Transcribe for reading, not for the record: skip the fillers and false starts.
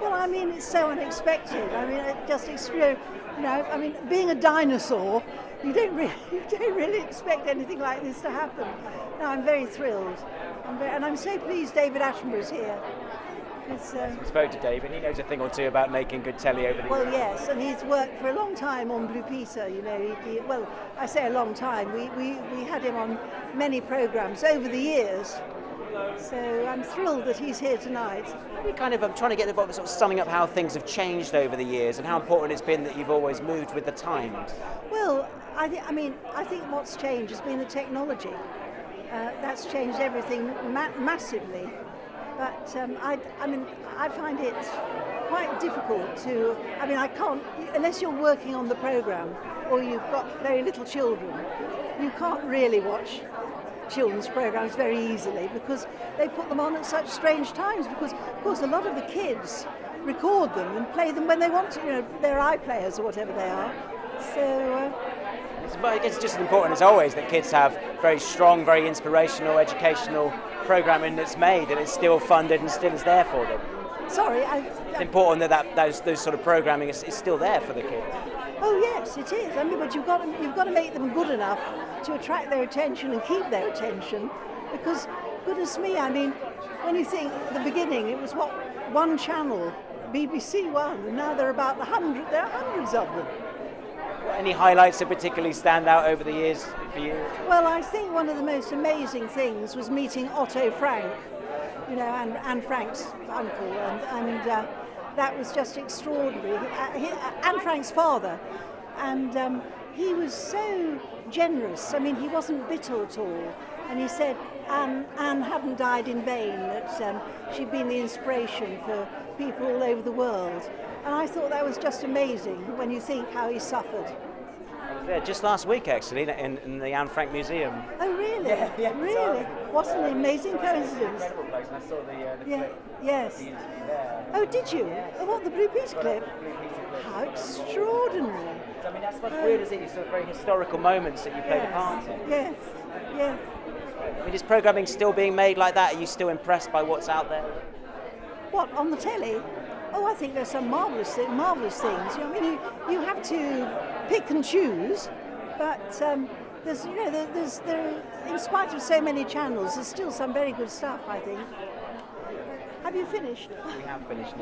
Well, I mean, it's so unexpected. I mean, it just, I mean, being a dinosaur, you don't really expect anything like this to happen. No, I'm very thrilled. And I'm so pleased David Attenborough's here. We spoke to David. He knows a thing or two about making good telly over the years. Well, yes, and he's worked for a long time on Blue Peter. Well, I say a long time. We had him on many programmes over the years. So I'm thrilled that he's here tonight. I'm trying to get the bottom of sort of summing up how things have changed over the years and how important it's been that you've always moved with the times. Well, I think what's changed has been the technology. That's changed everything massively. But I find it quite difficult to. I can't, unless you're working on the programme or you've got very little children, you can't really watch children's programmes very easily because they put them on at such strange times because, of course, a lot of the kids record them and play them when they want to, their iPlayers or whatever they are. So I guess it's just as important as always that kids have very strong, very inspirational, educational programming that's made and it's still funded and still is there for them. Sorry, it's important that those sort of programming is still there for the kids. Oh yes, it is. But you've got to make them good enough to attract their attention and keep their attention, because goodness me, when you think at the beginning it was one channel, BBC One, and now there are hundreds of them. Any highlights that particularly stand out over the years for you? Well, I think one of the most amazing things was meeting Otto Frank, Anne Frank's uncle, and that was just extraordinary. Anne Frank's father, and he was so generous. He wasn't bitter at all, and he said Anne hadn't died in vain, that she'd been the inspiration for people all over the world. And I thought that was just amazing when you think how he suffered. I was there just last week, actually, in the Anne Frank Museum. Oh, really? Yeah, really? What an amazing coincidence. Incredible place, and I saw the clip. Yes. The interview there. Oh, did you? Yeah. Oh, what, the Blue Peter clip? The Blue Peter clip. How extraordinary. So, that's what's weird, is it? These sort of very historical moments that you played a part in. Yes, yes. Is programming still being made like that? Are you still impressed by what's out there? What, on the telly? Oh, I think there's some marvellous things. You have to pick and choose, but there's, in spite of so many channels, there's still some very good stuff, I think. Have you finished? We have finished now.